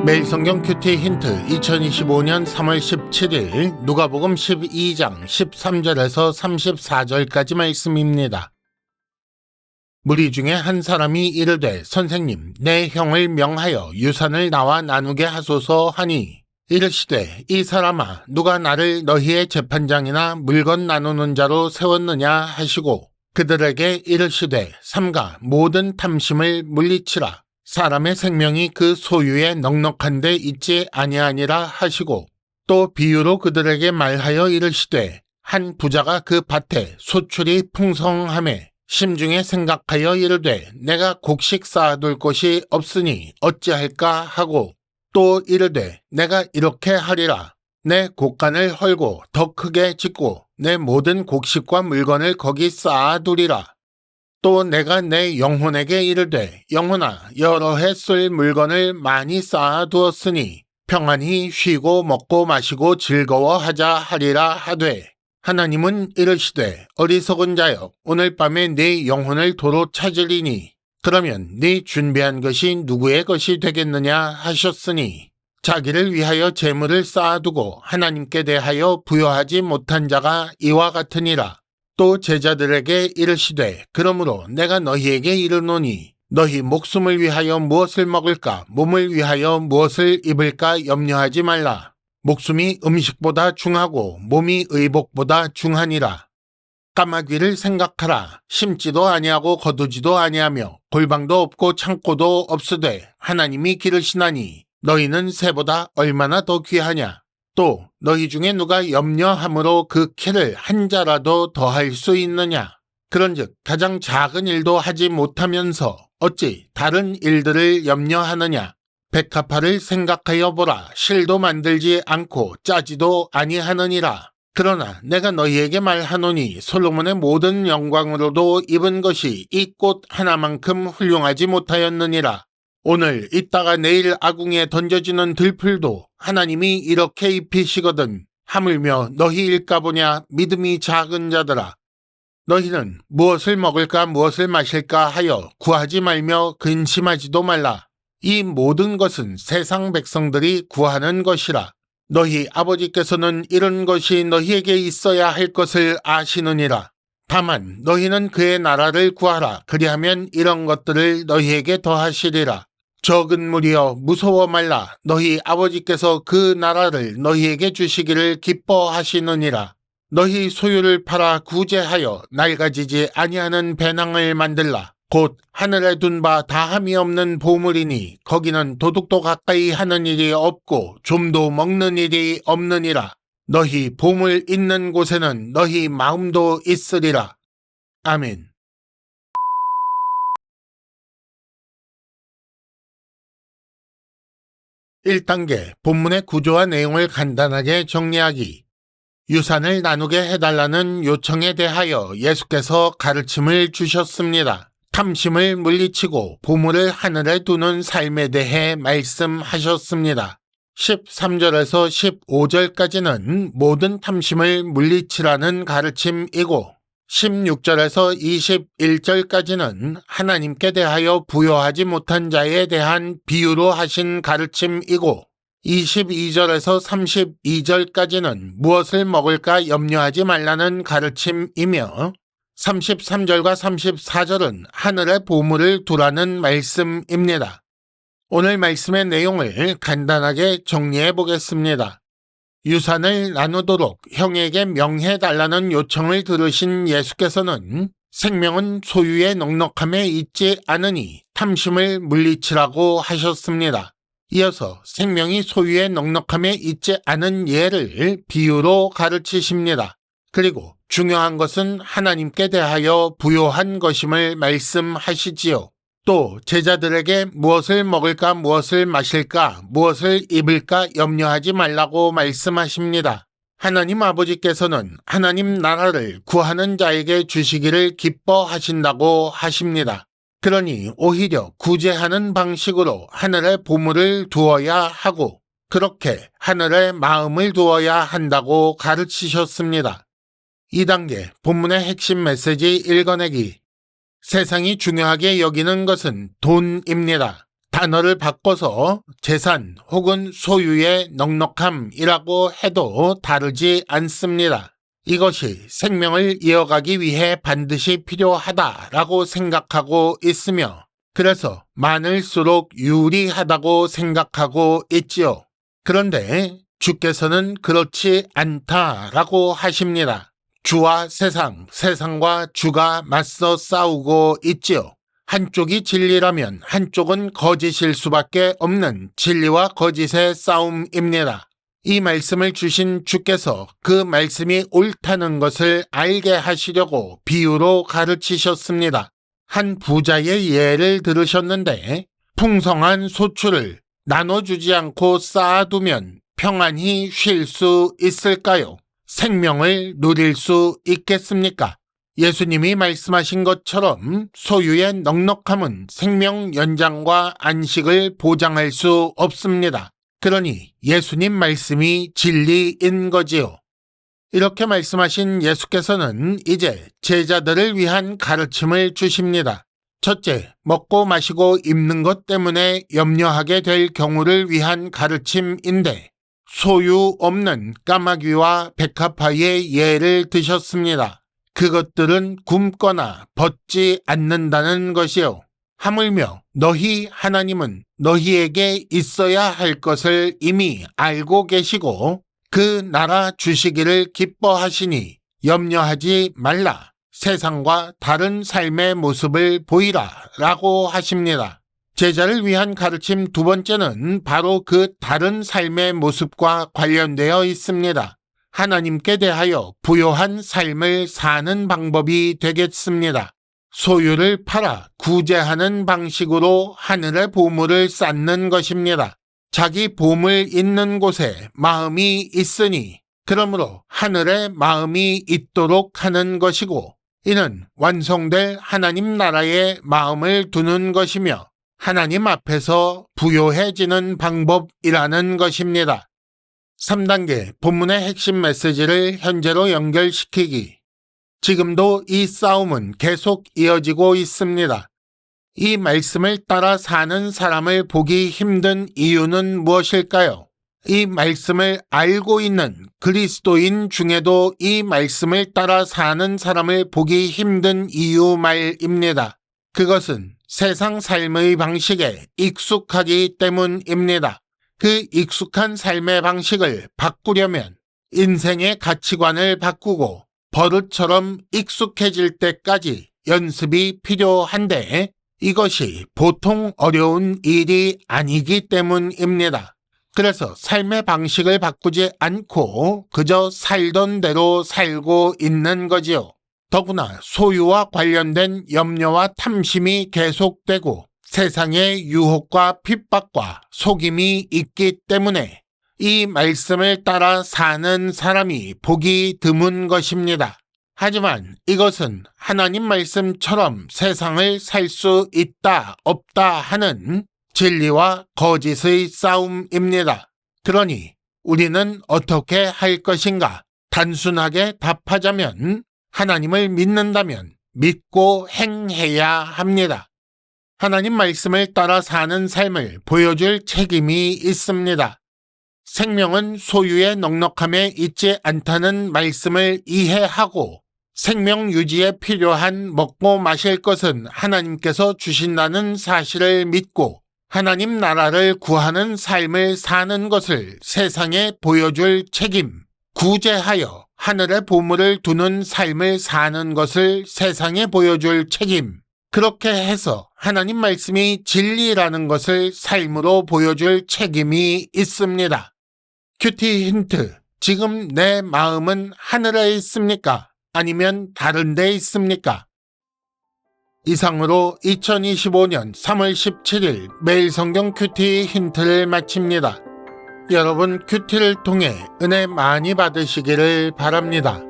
매일 성경 큐티 힌트 2025년 3월 17일 누가복음 12장 13절에서 34절까지 말씀입니다. 무리 중에 한 사람이 이르되 선생님 내 형을 명하여 유산을 나와 나누게 하소서 하니 이르시되 이 사람아 누가 나를 너희의 재판장이나 물건 나누는 자로 세웠느냐 하시고 그들에게 이르시되 삼가 모든 탐심을 물리치라. 사람의 생명이 그 소유에 넉넉한 데 있지 아니하니라 하시고 또 비유로 그들에게 말하여 이르시되 한 부자가 그 밭에 소출이 풍성하매 심중에 생각하여 이르되 내가 곡식 쌓아둘 곳이 없으니 어찌할까 하고 또 이르되 내가 이렇게 하리라. 내 곡간을 헐고 더 크게 짓고 내 모든 곡식과 물건을 거기 쌓아두리라. 또 내가 내 영혼에게 이르되 영혼아 여러 해 쓸 물건을 많이 쌓아두었으니 평안히 쉬고 먹고 마시고 즐거워하자 하리라 하되 하나님은 이르시되 어리석은 자여 오늘 밤에 네 영혼을 도로 찾으리니 그러면 네 준비한 것이 누구의 것이 되겠느냐 하셨으니 자기를 위하여 재물을 쌓아두고 하나님께 대하여 부여하지 못한 자가 이와 같으니라. 또 제자들에게 이르시되 그러므로 내가 너희에게 이르노니 너희 목숨을 위하여 무엇을 먹을까 몸을 위하여 무엇을 입을까 염려하지 말라. 목숨이 음식보다 중하고 몸이 의복보다 중하니라. 까마귀를 생각하라. 심지도 아니하고 거두지도 아니하며 골방도 없고 창고도 없으되 하나님이 기르시나니 너희는 새보다 얼마나 더 귀하냐. 또 너희 중에 누가 염려함으로 그 키를 한 자라도 더할 수 있느냐. 그런즉 가장 작은 일도 하지 못하면서 어찌 다른 일들을 염려하느냐. 백합화를 생각하여 보라. 실도 만들지 않고 짜지도 아니하느니라. 그러나 내가 너희에게 말하노니 솔로몬의 모든 영광으로도 입은 것이 이 꽃 하나만큼 훌륭하지 못하였느니라. 오늘 있다가 내일 아궁이에 던져지는 들풀도 하나님이 이렇게 입히시거든 하물며 너희일까 보냐 믿음이 작은 자들아. 너희는 무엇을 먹을까 무엇을 마실까 하여 구하지 말며 근심하지도 말라. 이 모든 것은 세상 백성들이 구하는 것이라. 너희 아버지께서는 이런 것이 너희에게 있어야 할 것을 아시느니라. 다만 너희는 그의 나라를 구하라. 그리하면 이런 것들을 너희에게 더하시리라. 적은 무리여 무서워 말라. 너희 아버지께서 그 나라를 너희에게 주시기를 기뻐하시느니라. 너희 소유를 팔아 구제하여 낡아지지 아니하는 배낭을 만들라. 곧 하늘에 둔 바 다함이 없는 보물이니 거기는 도둑도 가까이 하는 일이 없고 좀도 먹는 일이 없느니라. 너희 보물 있는 곳에는 너희 마음도 있으리라. 아멘. 1단계 본문의 구조와 내용을 간단하게 정리하기. 유산을 나누게 해달라는 요청에 대하여 예수께서 가르침을 주셨습니다. 탐심을 물리치고 보물을 하늘에 두는 삶에 대해 말씀하셨습니다. 13절에서 15절까지는 모든 탐심을 물리치라는 가르침이고 16절에서 21절까지는 하나님께 대하여 부여하지 못한 자에 대한 비유로 하신 가르침이고 22절에서 32절까지는 무엇을 먹을까 염려하지 말라는 가르침이며 33절과 34절은 하늘에 보물을 두라는 말씀입니다. 오늘 말씀의 내용을 간단하게 정리해 보겠습니다. 유산을 나누도록 형에게 명해달라는 요청을 들으신 예수께서는 생명은 소유의 넉넉함에 있지 않으니 탐심을 물리치라고 하셨습니다. 이어서 생명이 소유의 넉넉함에 있지 않은 예를 비유로 가르치십니다. 그리고 중요한 것은 하나님께 대하여 부요한 것임을 말씀하시지요. 또 제자들에게 무엇을 먹을까 무엇을 마실까 무엇을 입을까 염려하지 말라고 말씀하십니다. 하나님 아버지께서는 하나님 나라를 구하는 자에게 주시기를 기뻐하신다고 하십니다. 그러니 오히려 구제하는 방식으로 하늘에 보물을 두어야 하고 그렇게 하늘에 마음을 두어야 한다고 가르치셨습니다. 2단계 본문의 핵심 메시지 읽어내기. 세상이 중요하게 여기는 것은 돈입니다. 단어를 바꿔서 재산 혹은 소유의 넉넉함이라고 해도 다르지 않습니다. 이것이 생명을 이어가기 위해 반드시 필요하다라고 생각하고 있으며 그래서 많을수록 유리하다고 생각하고 있지요. 그런데 주께서는 그렇지 않다라고 하십니다. 주와 세상, 세상과 주가 맞서 싸우고 있지요. 한쪽이 진리라면 한쪽은 거짓일 수밖에 없는 진리와 거짓의 싸움입니다. 이 말씀을 주신 주께서 그 말씀이 옳다는 것을 알게 하시려고 비유로 가르치셨습니다. 한 부자의 예를 들으셨는데 풍성한 소출을 나눠주지 않고 쌓아두면 평안히 쉴 수 있을까요? 생명을 누릴 수 있겠습니까? 예수님이 말씀하신 것처럼 소유의 넉넉함은 생명 연장과 안식을 보장할 수 없습니다. 그러니 예수님 말씀이 진리인 거지요. 이렇게 말씀하신 예수께서는 이제 제자들을 위한 가르침을 주십니다. 첫째, 먹고 마시고 입는 것 때문에 염려하게 될 경우를 위한 가르침인데 소유 없는 까마귀와 백합화의 예를 드셨습니다. 그것들은 굶거나 벗지 않는다는 것이요. 하물며 너희 하나님은 너희에게 있어야 할 것을 이미 알고 계시고 그 나라 주시기를 기뻐하시니 염려하지 말라. 세상과 다른 삶의 모습을 보이라 라고 하십니다. 제자를 위한 가르침 두 번째는 바로 그 다른 삶의 모습과 관련되어 있습니다. 하나님께 대하여 부요한 삶을 사는 방법이 되겠습니다. 소유를 팔아 구제하는 방식으로 하늘의 보물을 쌓는 것입니다. 자기 보물 있는 곳에 마음이 있으니 그러므로 하늘에 마음이 있도록 하는 것이고 이는 완성될 하나님 나라에 마음을 두는 것이며 하나님 앞에서 부요해지는 방법이라는 것입니다. 3단계 본문의 핵심 메시지를 현재로 연결시키기. 지금도 이 싸움은 계속 이어지고 있습니다. 이 말씀을 따라 사는 사람을 보기 힘든 이유는 무엇일까요? 이 말씀을 알고 있는 그리스도인 중에도 이 말씀을 따라 사는 사람을 보기 힘든 이유 말입니다. 그것은 세상 삶의 방식에 익숙하기 때문입니다. 그 익숙한 삶의 방식을 바꾸려면 인생의 가치관을 바꾸고 버릇처럼 익숙해질 때까지 연습이 필요한데 이것이 보통 어려운 일이 아니기 때문입니다. 그래서 삶의 방식을 바꾸지 않고 그저 살던 대로 살고 있는 거지요. 더구나 소유와 관련된 염려와 탐심이 계속되고 세상의 유혹과 핍박과 속임이 있기 때문에 이 말씀을 따라 사는 사람이 보기 드문 것입니다. 하지만 이것은 하나님 말씀처럼 세상을 살 수 있다 없다 하는 진리와 거짓의 싸움입니다. 그러니 우리는 어떻게 할 것인가? 단순하게 답하자면 하나님을 믿는다면 믿고 행해야 합니다. 하나님 말씀을 따라 사는 삶을 보여줄 책임이 있습니다. 생명은 소유의 넉넉함에 있지 않다는 말씀을 이해하고 생명 유지에 필요한 먹고 마실 것은 하나님께서 주신다는 사실을 믿고 하나님 나라를 구하는 삶을 사는 것을 세상에 보여줄 책임, 구제하여 하늘의 보물을 두는 삶을 사는 것을 세상에 보여줄 책임, 그렇게 해서 하나님 말씀이 진리라는 것을 삶으로 보여줄 책임이 있습니다. 큐티 힌트, 지금 내 마음은 하늘에 있습니까? 아니면 다른 데 있습니까? 이상으로 2025년 3월 17일 매일 성경 큐티 힌트를 마칩니다. 여러분 큐티를 통해 은혜 많이 받으시기를 바랍니다.